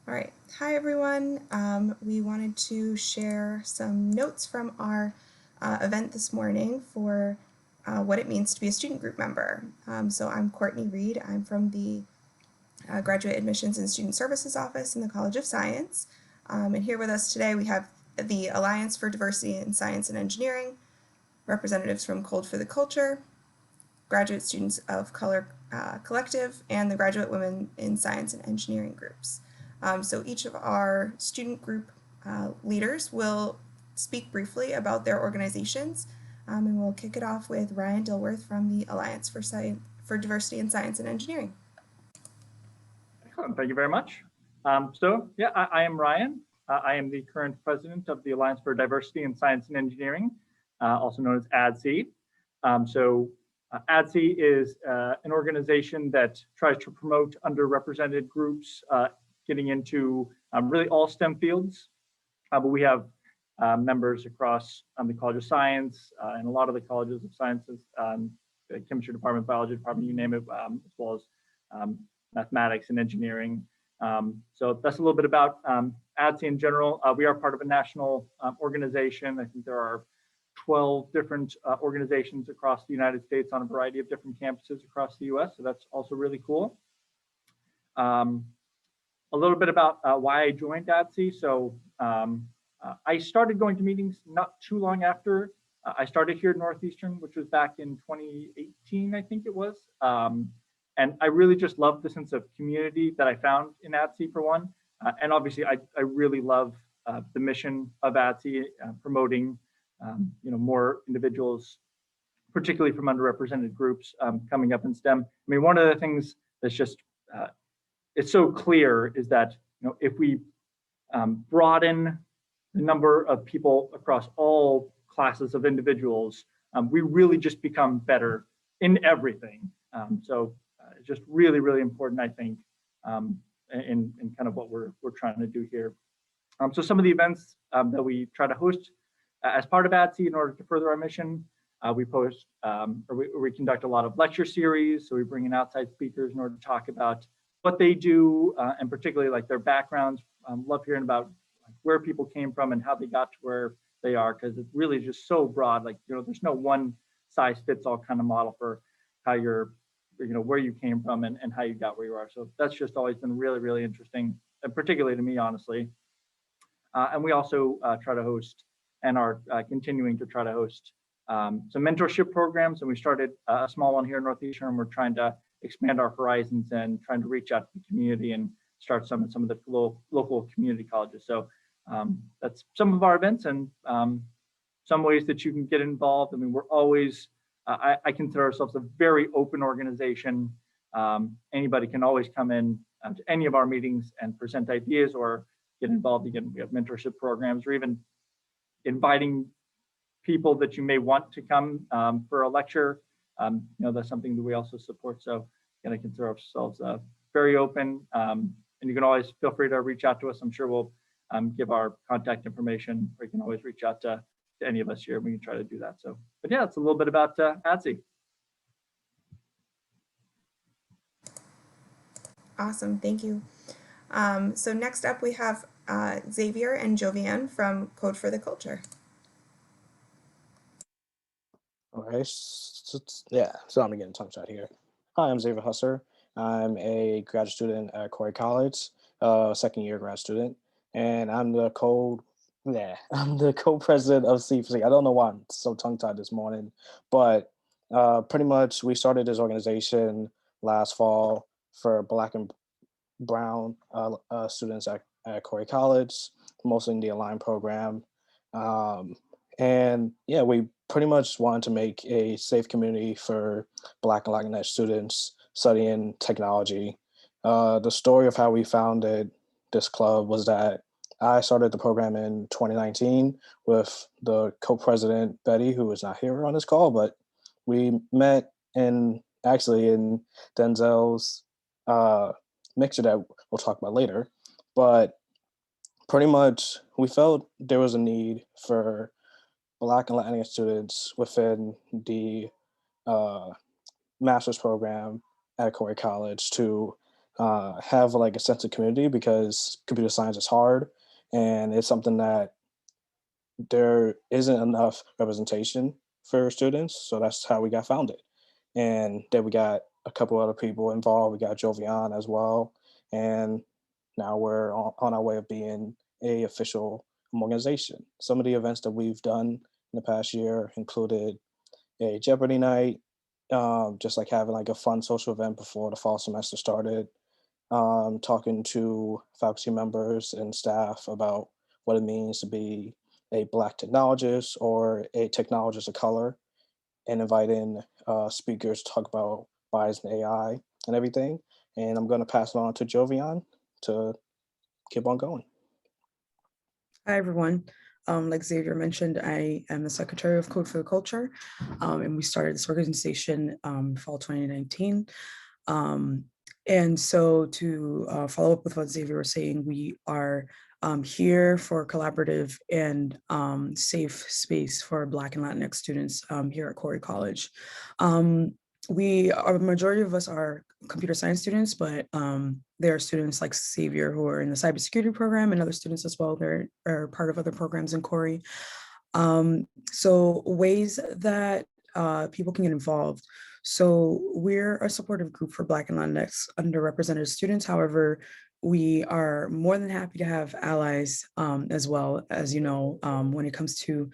All right. Hi, everyone. We wanted to share some notes from our event this morning for what it means to be a student group member. So I'm Courtney Reed. I'm from the Graduate Admissions and Student Services Office in the College of Science. And here with us today we have the Alliance for Diversity in Science and Engineering, representatives from Code for the Culture, Graduate Students of Color Collective, and the Graduate Women in Science and Engineering groups. So each of our student group leaders will speak briefly about their organizations, and we'll kick it off with Ryan Dilworth from the Alliance for Diversity in Science and Engineering. Excellent. Thank you very much. I am Ryan. I am the current president of the Alliance for Diversity in Science and Engineering, also known as ADSE. ADSE is an organization that tries to promote underrepresented groups getting into really all STEM fields. But we have members across the College of Science and a lot of the colleges of sciences, the chemistry department, biology department, you name it, as well as mathematics and engineering. So that's a little bit about ADSE in general. We are part of a national organization. I think there are 12 different organizations across the United States on a variety of different campuses across the US. So that's also really cool. A little bit about why I joined ADSE. So I started going to meetings not too long after I started here at Northeastern, which was back in 2018, I think it was. And I really just loved the sense of community that I found in ADSE for one. And obviously I really love the mission of ADSE, promoting more individuals, particularly from underrepresented groups coming up in STEM. I mean, one of the things that's just, it's so clear is that, if we broaden the number of people across all classes of individuals, we really just become better in everything. It's just really, really important, I think, in kind of what we're trying to do here. So some of the events that we try to host as part of ADSE in order to further our mission, we conduct a lot of lecture series. So we bring in outside speakers in order to talk about what they do, and particularly like their backgrounds. Love hearing about where people came from and how they got to where they are, because it's really just so broad. Like, there's no one size fits all kind of model for how you're, where you came from and how you got where you are. So that's just always been really, really interesting, and particularly to me, honestly. And we also try to host and are continuing to try to host some mentorship programs. And we started a small one here in Northeastern, and we're trying to expand our horizons and trying to reach out to the community and start some of the local community colleges. So that's some of our events and some ways that you can get involved. I mean, we're always, I consider ourselves a very open organization. Anybody can always come in to any of our meetings and present ideas or get involved. Again, we have mentorship programs, or even inviting people that you may want to come for a lecture. That's something that we also support. So I consider ourselves very open, and you can always feel free to reach out to us. I'm sure we'll give our contact information, or you can always reach out to any of us here. We can try to do that. So, but yeah, it's a little bit about ADSE. Awesome, thank you. So next up we have Xavier and Jovian from Code for the Culture. All right, so I'm getting tongue tied here. Hi, I'm Xavier Husser. I'm a graduate student at Corey College, second year grad student, and I'm the co-president of C4C. I don't know why I'm so tongue tied this morning, but pretty much we started this organization last fall for Black and Brown students at Corey College, mostly in the Align program. And yeah, we pretty much wanted to make a safe community for Black and Latinx students studying technology. The story of how we founded this club was that I started the program in 2019 with the co-president, Betty, who is not here on this call, but we met actually in Denzel's mixer that we'll talk about later. But pretty much we felt there was a need for Black and Latinx students within the master's program at Corey College to have like a sense of community because computer science is hard and it's something that there isn't enough representation for students. So that's how we got founded. And then we got a couple other people involved. We got Jovian as well. And now we're on our way of being a official organization. Some of the events that we've done in the past year included a Jeopardy night, just like having like a fun social event before the fall semester started, talking to faculty members and staff about what it means to be a Black technologist or a technologist of color, and inviting speakers to talk about bias in AI and everything. And I'm going to pass it on to Jovian to keep on going. Hi, everyone. Like Xavier mentioned, I am the Secretary of Code for the Culture, and we started this organization fall 2019. And so to follow up with what Xavier was saying, we are here for collaborative and safe space for Black and Latinx students here at Corey College. A majority of us are computer science students, but there are students like Xavier who are in the cybersecurity program and other students as well. They're are part of other programs in Corey. So ways that people can get involved. So we're a supportive group for Black and Latinx underrepresented students. However, we are more than happy to have allies as well, as you know, when it comes to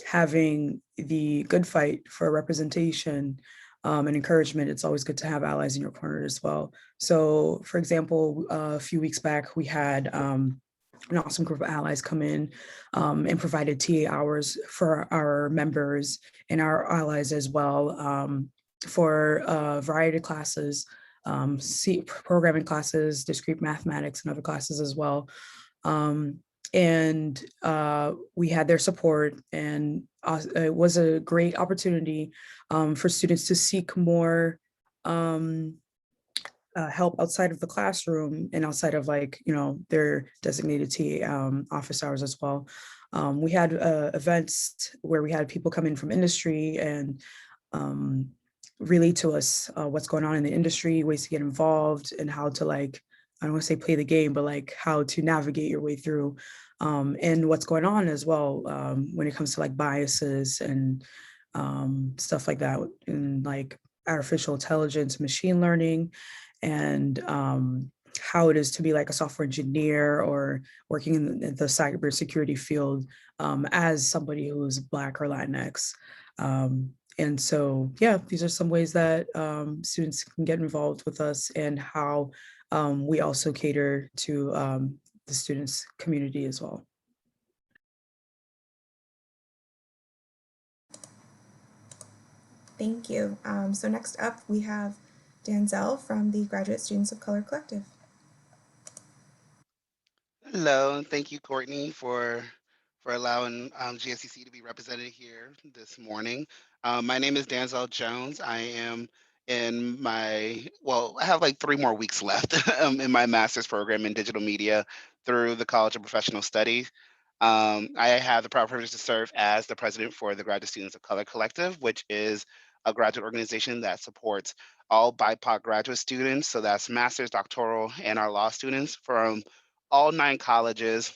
having the good fight for representation and encouragement. It's always good to have allies in your corner as well. So for example, a few weeks back, we had an awesome group of allies come in and provided TA hours for our members and our allies as well for a variety of classes, programming classes, discrete mathematics and other classes as well. And we had their support, and it was a great opportunity for students to seek more help outside of the classroom and outside of like, you know, their designated TA office hours as well. We had events where we had people come in from industry and relate to us what's going on in the industry, ways to get involved, and how to like, I don't want to say play the game, but like how to navigate your way through and what's going on as well when it comes to like biases and stuff like that, and like artificial intelligence, machine learning, and how it is to be like a software engineer or working in the cybersecurity field as somebody who is Black or Latinx. And so, yeah, these are some ways that students can get involved with us, and how we also cater to the students' community as well. Thank you. So next up, we have Danzel from the Graduate Students of Color Collective. Hello, and thank you, Courtney, for allowing GSCC to be represented here this morning. My name is Danzel Jones. I am in I have like 3 more weeks left in my master's program in digital media through the College of Professional Studies. I have the proud privilege to serve as the president for the Graduate Students of Color Collective, which is a graduate organization that supports all BIPOC graduate students. So that's master's, doctoral, and our law students from all 9 colleges.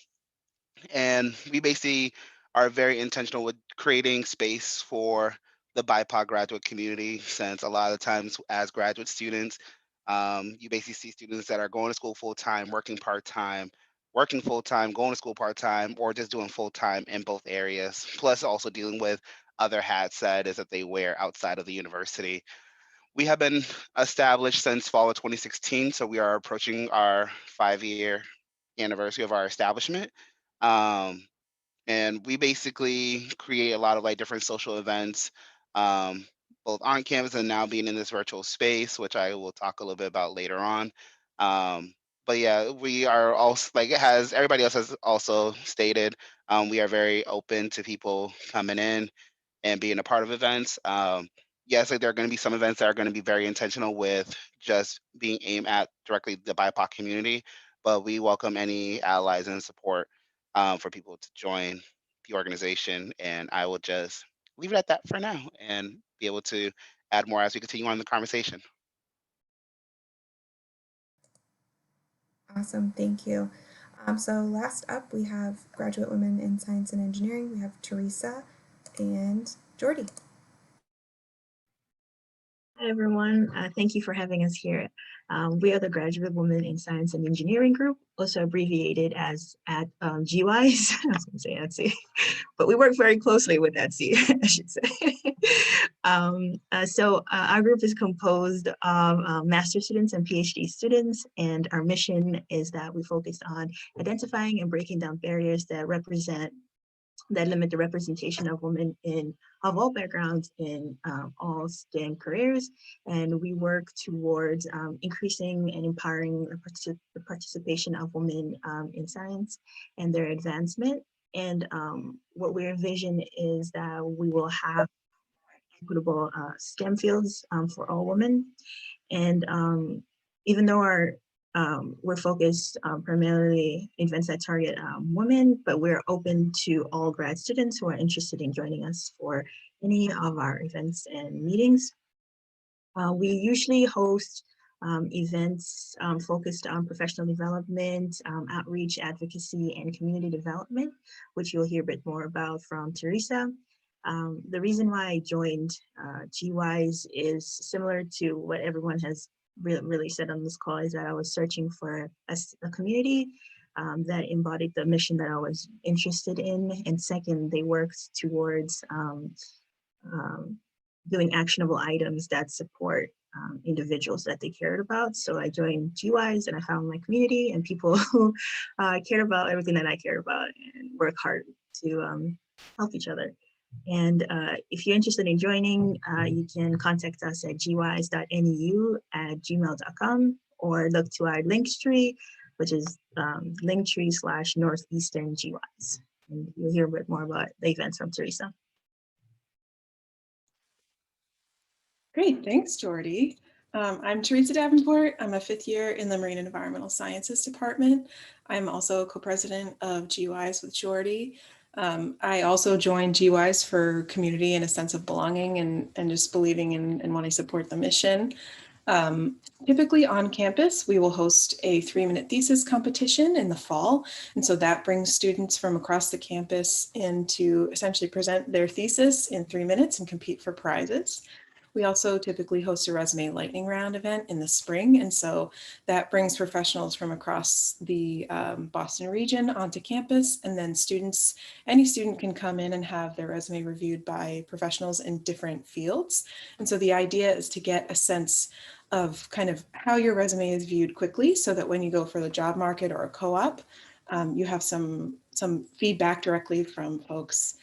And we basically are very intentional with creating space for the BIPOC graduate community, since a lot of times as graduate students, you basically see students that are going to school full time, working full time, going to school part time, or just doing full time in both areas, plus also dealing with other hats that is that they wear outside of the university. We have been established since fall of 2016, so we are approaching our 5-year anniversary of our establishment. Um, and we basically create a lot of like different social events, um, both on campus and now being in this virtual space, which I will talk a little bit about later on. Um, but yeah, we are also like it has everybody else has also stated, we are very open to people coming in and being a part of events. Yes, like there are going to be some events that are going to be very intentional with just being aimed at directly the BIPOC community, but we welcome any allies and support for people to join the organization. And I will just leave it at that for now and be able to add more as we continue on the conversation. Awesome, thank you. So last up, we have graduate women in science and engineering. We have Theresa and Jordy. Hi, everyone. Thank you for having us here. We are the Graduate Women in Science and Engineering Group, also abbreviated as at GWISE. I was going to say ADSE, but we work very closely with ADSE, I should say. Our group is composed of master's students and PhD students, and our mission is that we focus on identifying and breaking down barriers that limit the representation of women of all backgrounds in all STEM careers. And we work towards increasing and empowering the participation of women in science and their advancement. And what we envision is that we will have equitable STEM fields for all women. And even though we're focused primarily events that target women, but we're open to all grad students who are interested in joining us for any of our events and meetings. We usually host events focused on professional development, outreach, advocacy, and community development, which you'll hear a bit more about from Theresa. The reason why I joined GWISE is similar to what everyone has really said on this call, is that I was searching for a community that embodied the mission that I was interested in. And second, they worked towards doing actionable items that support individuals that they cared about. So I joined GWISE and I found my community and people who cared about everything that I care about and work hard to help each other. And if you're interested in joining, you can contact us at gwise.neu@gmail.com or look to our Linktree, which is Linktree/Northeastern GWISE. And you'll hear a bit more about the events from Theresa. Great, thanks, Jordy. I'm Theresa Davenport. I'm a 5th year in the Marine and Environmental Sciences Department. I'm also co-president of GWISE with Jordy. I also joined GWISE for community and a sense of belonging and just believing in and wanting to support the mission. Typically on campus, we will host a 3-minute thesis competition in the fall. And so that brings students from across the campus in to essentially present their thesis in 3 minutes and compete for prizes. We also typically host a resume lightning round event in the spring. And so that brings professionals from across the Boston region onto campus. And then any student can come in and have their resume reviewed by professionals in different fields. And so the idea is to get a sense of kind of how your resume is viewed quickly, so that when you go for the job market or a co-op, you have some feedback directly from folks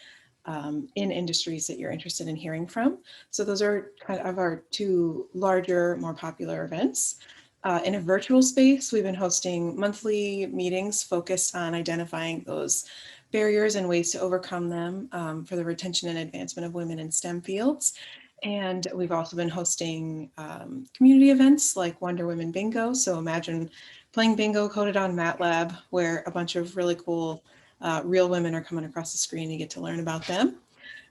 in industries that you're interested in hearing from. So those are kind of our 2 larger, more popular events. In a virtual space, we've been hosting monthly meetings focused on identifying those barriers and ways to overcome them for the retention and advancement of women in STEM fields. And we've also been hosting community events like Wonder Women Bingo. So imagine playing bingo coded on MATLAB, where a bunch of really cool real women are coming across the screen. You get to learn about them.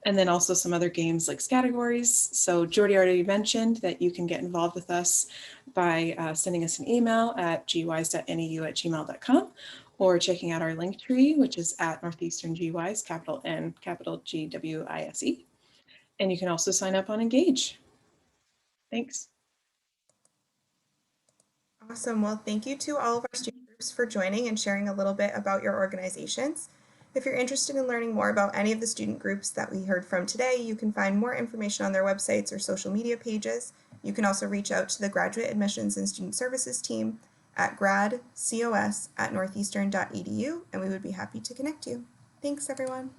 And then also some other games like categories. So Jordy already mentioned that you can get involved with us by sending us an email at gwise.neu@gmail.com or checking out our Linktree, which is at Northeastern GWISE, capital N, capital GWISE. And you can also sign up on Engage. Thanks. Awesome. Well, thank you to all of our student groups for joining and sharing a little bit about your organizations. If you're interested in learning more about any of the student groups that we heard from today, you can find more information on their websites or social media pages. You can also reach out to the Graduate Admissions and Student Services team at gradcos@northeastern.edu, and we would be happy to connect you. Thanks, everyone.